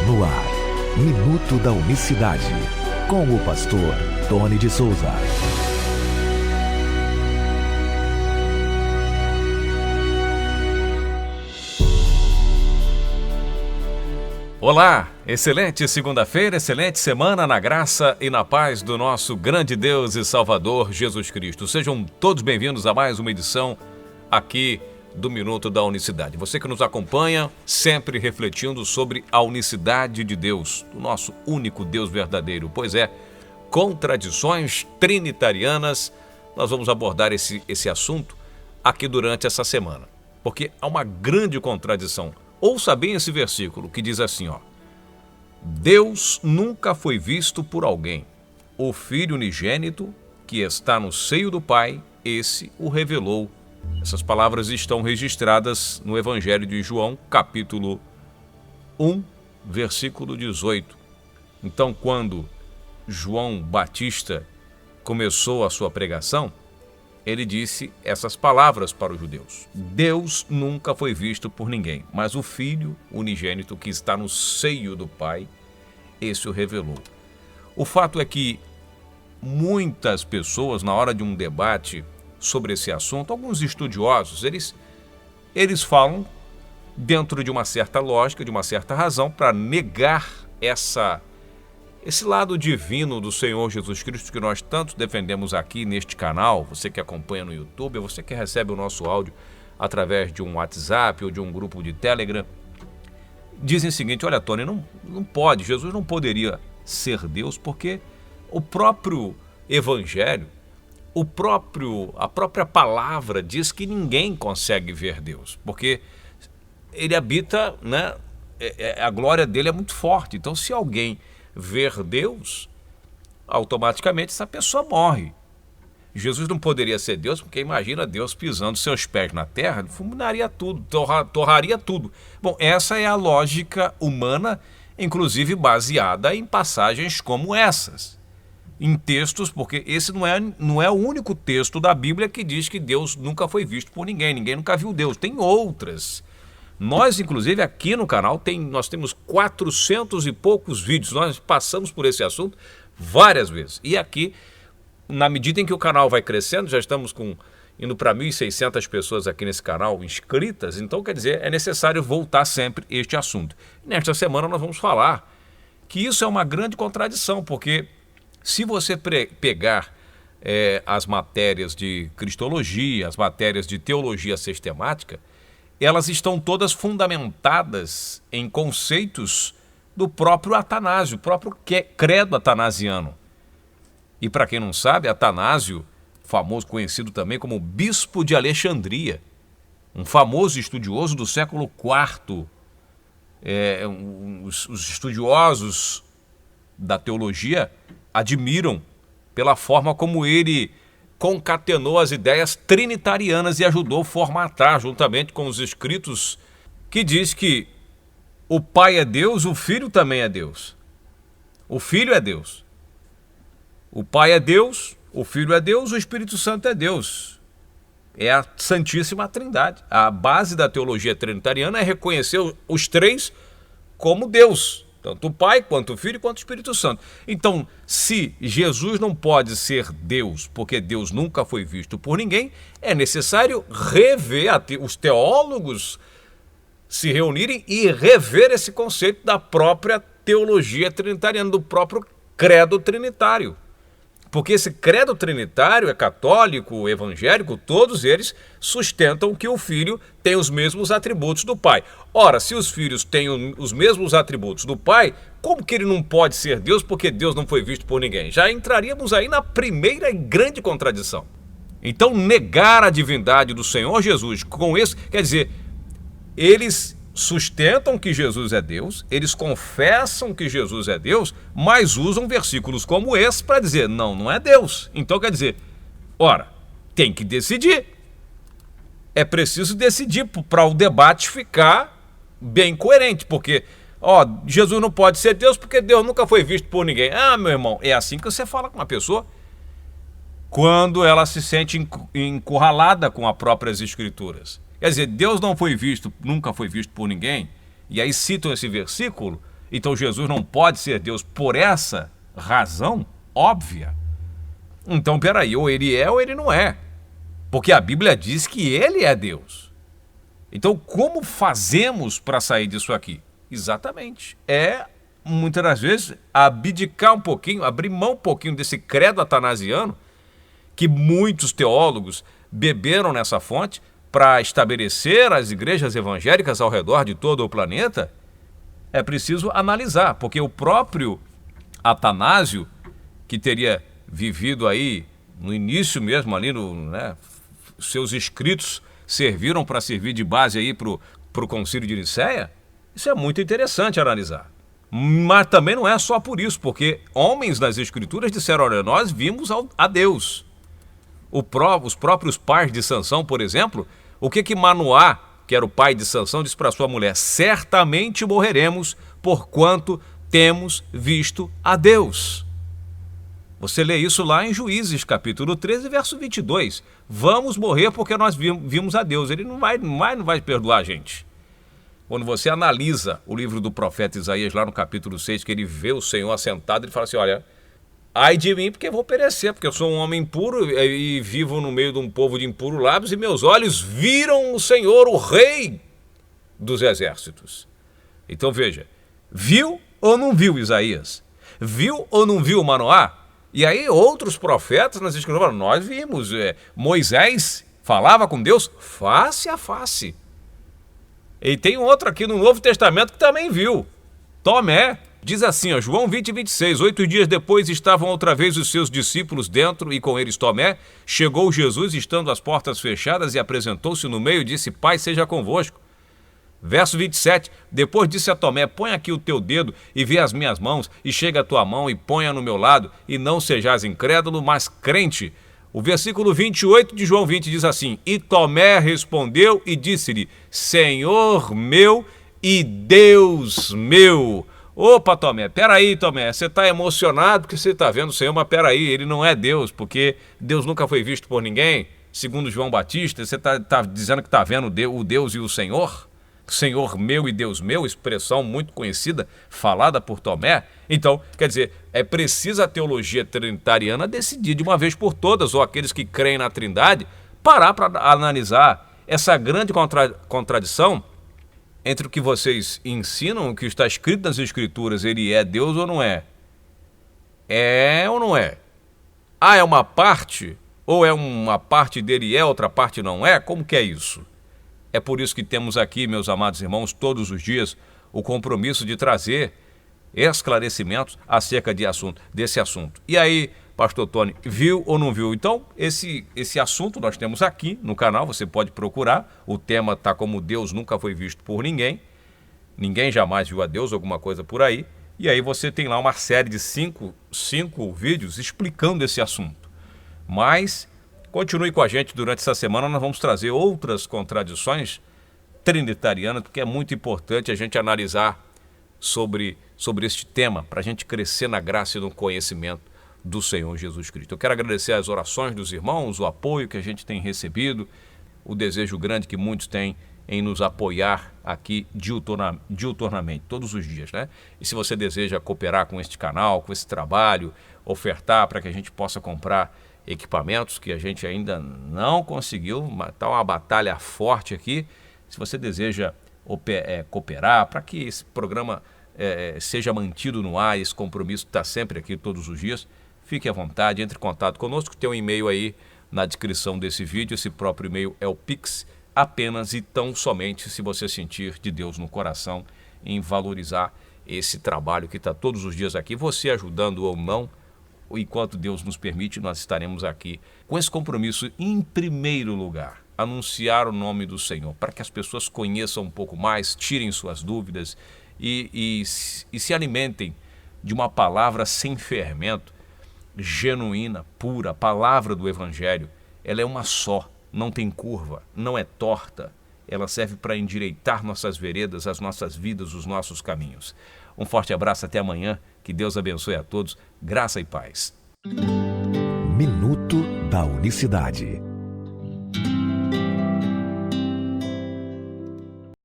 No ar, Minuto da Unicidade, com o pastor Tony de Souza. Olá, excelente segunda-feira, excelente semana na graça e na paz do nosso grande Deus e Salvador Jesus Cristo. Sejam todos bem-vindos a mais uma edição aqui do Minuto da Unicidade. Você que nos acompanha, sempre refletindo sobre a unicidade de Deus, do nosso único Deus verdadeiro. Pois é, contradições trinitarianas, nós vamos abordar esse assunto aqui durante essa semana. Porque há uma grande contradição. Ouça bem esse versículo que diz assim, ó: Deus nunca foi visto por alguém. O Filho unigênito que está no seio do Pai, esse o revelou. Essas palavras estão registradas no Evangelho de João, capítulo 1, versículo 18. Então, quando João Batista começou a sua pregação, ele disse essas palavras para os judeus: Deus nunca foi visto por ninguém, mas o Filho unigênito que está no seio do Pai, esse o revelou. O fato é que muitas pessoas, na hora de um debate sobre esse assunto, alguns estudiosos, eles falam dentro de uma certa lógica, de uma certa razão, para negar esse lado divino do Senhor Jesus Cristo que nós tanto defendemos aqui neste canal. Você que acompanha no YouTube, você que recebe o nosso áudio através de um WhatsApp ou de um grupo de Telegram, dizem o seguinte: olha, Tony, não pode, Jesus não poderia ser Deus, porque o próprio Evangelho, a própria palavra diz que ninguém consegue ver Deus, porque ele habita, né? A glória dele é muito forte. Então, se alguém ver Deus, automaticamente essa pessoa morre. Jesus não poderia ser Deus, porque imagina Deus pisando seus pés na terra, fulminaria tudo, torraria tudo. Bom, essa é a lógica humana, inclusive baseada em passagens como essas, em textos, porque esse não é o único texto da Bíblia que diz que Deus nunca foi visto por ninguém nunca viu Deus. Tem outras. Nós, inclusive, aqui no canal, nós temos 400 e poucos vídeos. Nós passamos por esse assunto várias vezes. E aqui, na medida em que o canal vai crescendo, já estamos indo para 1.600 pessoas aqui nesse canal inscritas. Então, quer dizer, é necessário voltar sempre este assunto. Nesta semana nós vamos falar que isso é uma grande contradição, porque se você pegar as matérias de cristologia, as matérias de teologia sistemática, elas estão todas fundamentadas em conceitos do próprio Atanásio, o próprio credo atanasiano. E para quem não sabe, Atanásio, famoso, conhecido também como Bispo de Alexandria, um famoso estudioso do século IV. Os estudiosos da teologia admiram pela forma como ele concatenou as ideias trinitarianas e ajudou a formatar, juntamente com os escritos, que diz que o Pai é Deus, o Filho também é Deus. O Filho é Deus. O Pai é Deus, o Filho é Deus, o Espírito Santo é Deus. É a Santíssima Trindade. A base da teologia trinitariana é reconhecer os três como Deus. Tanto o Pai, quanto o Filho, quanto o Espírito Santo. Então, se Jesus não pode ser Deus, porque Deus nunca foi visto por ninguém, é necessário rever, os teólogos se reunirem e rever esse conceito da própria teologia trinitariana, do próprio credo trinitário. Porque esse credo trinitário é católico, evangélico, todos eles sustentam que o Filho tem os mesmos atributos do Pai. Ora, se os filhos têm os mesmos atributos do Pai, como que ele não pode ser Deus, porque Deus não foi visto por ninguém? Já entraríamos aí na primeira e grande contradição. Então, negar a divindade do Senhor Jesus com isso, quer dizer, eles sustentam que Jesus é Deus, eles confessam que Jesus é Deus, mas usam versículos como esse para dizer, não é Deus. Então, quer dizer, ora, tem que decidir. É preciso decidir para o debate ficar bem coerente, porque, Jesus não pode ser Deus porque Deus nunca foi visto por ninguém. Ah, meu irmão, é assim que você fala com uma pessoa quando ela se sente encurralada com as próprias escrituras. Quer dizer, Deus não foi visto, nunca foi visto por ninguém, e aí citam esse versículo, Então Jesus não pode ser Deus por essa razão óbvia. Então, peraí, ou ele é ou ele não é. Porque a Bíblia diz que ele é Deus. Então, como fazemos para sair disso aqui? Exatamente. Muitas das vezes, abdicar um pouquinho, abrir mão um pouquinho desse credo atanasiano, que muitos teólogos beberam nessa fonte para estabelecer as igrejas evangélicas ao redor de todo o planeta. É preciso analisar, porque o próprio Atanásio, que teria vivido aí no início mesmo, ali seus escritos serviram para servir de base aí para o Concílio de Nicéia. Isso é muito interessante analisar. Mas também não é só por isso, porque homens das Escrituras disseram: olha, nós vimos a Deus. Os próprios pais de Sansão, por exemplo, o que Manoá, que era o pai de Sansão, disse para sua mulher: certamente morreremos, porquanto temos visto a Deus. Você lê isso lá em Juízes, capítulo 13, verso 22. Vamos morrer porque nós vimos a Deus. Ele não vai perdoar a gente. Quando você analisa o livro do profeta Isaías, lá no capítulo 6, que ele vê o Senhor assentado, ele fala assim: olha, ai de mim, porque eu vou perecer, porque eu sou um homem impuro e vivo no meio de um povo de impuros lábios, e meus olhos viram o Senhor, o Rei dos exércitos. Então veja, viu ou não viu Isaías? Viu ou não viu Manoá? E aí outros profetas nas Escrituras, nós vimos, Moisés falava com Deus face a face. E tem outro aqui no Novo Testamento que também viu, Tomé. Diz assim, João 20, 26, 8 dias depois estavam outra vez os seus discípulos dentro e com eles Tomé. Chegou Jesus, estando as portas fechadas, e apresentou-se no meio e disse: Pai seja convosco. Verso 27, depois disse a Tomé: põe aqui o teu dedo e vê as minhas mãos, e chega a tua mão e ponha no meu lado, e não sejais incrédulo, mas crente. O versículo 28 de João 20 diz assim: e Tomé respondeu e disse-lhe: Senhor meu e Deus meu. Opa, Tomé, peraí, Tomé, você está emocionado porque você está vendo o Senhor, mas peraí, ele não é Deus, porque Deus nunca foi visto por ninguém. Segundo João Batista, você está dizendo que está vendo o Deus e o Senhor? Senhor meu e Deus meu, expressão muito conhecida, falada por Tomé. Então, quer dizer, é preciso a teologia trinitariana decidir de uma vez por todas, ou aqueles que creem na Trindade, parar para analisar essa grande contradição entre o que vocês ensinam, o que está escrito nas Escrituras, ele é Deus ou não é? É ou não é? É uma parte, ou é uma parte dele outra parte não é? Como que é isso? É por isso que temos aqui, meus amados irmãos, todos os dias, o compromisso de trazer esclarecimentos acerca desse assunto. E aí, pastor Tony, viu ou não viu? Então, esse assunto nós temos aqui no canal, você pode procurar. O tema está como Deus nunca foi visto por ninguém. Ninguém jamais viu a Deus, alguma coisa por aí. E aí você tem lá uma série de cinco vídeos explicando esse assunto. Mas continue com a gente durante essa semana, nós vamos trazer outras contradições trinitarianas, porque é muito importante a gente analisar sobre este tema, para a gente crescer na graça e no conhecimento do Senhor Jesus Cristo. Eu quero agradecer as orações dos irmãos, o apoio que a gente tem recebido, o desejo grande que muitos têm em nos apoiar aqui diuturnamente, todos os dias, né? E se você deseja cooperar com este canal, com esse trabalho, ofertar para que a gente possa comprar equipamentos que a gente ainda não conseguiu, está uma batalha forte aqui. Se você deseja cooperar para que esse programa seja mantido no ar, esse compromisso está sempre aqui todos os dias, fique à vontade, entre em contato conosco, tem um e-mail aí na descrição desse vídeo, esse próprio e-mail é o Pix, apenas e tão somente se você sentir de Deus no coração em valorizar esse trabalho que está todos os dias aqui, você ajudando ou não. Enquanto Deus nos permite, nós estaremos aqui com esse compromisso, em primeiro lugar, anunciar o nome do Senhor, para que as pessoas conheçam um pouco mais, tirem suas dúvidas e se alimentem de uma palavra sem fermento, genuína, pura, a palavra do Evangelho. Ela é uma só, não tem curva, não é torta, ela serve para endireitar nossas veredas, as nossas vidas, os nossos caminhos. Um forte abraço, até amanhã. Que Deus abençoe a todos. Graça e paz. Minuto da Unicidade.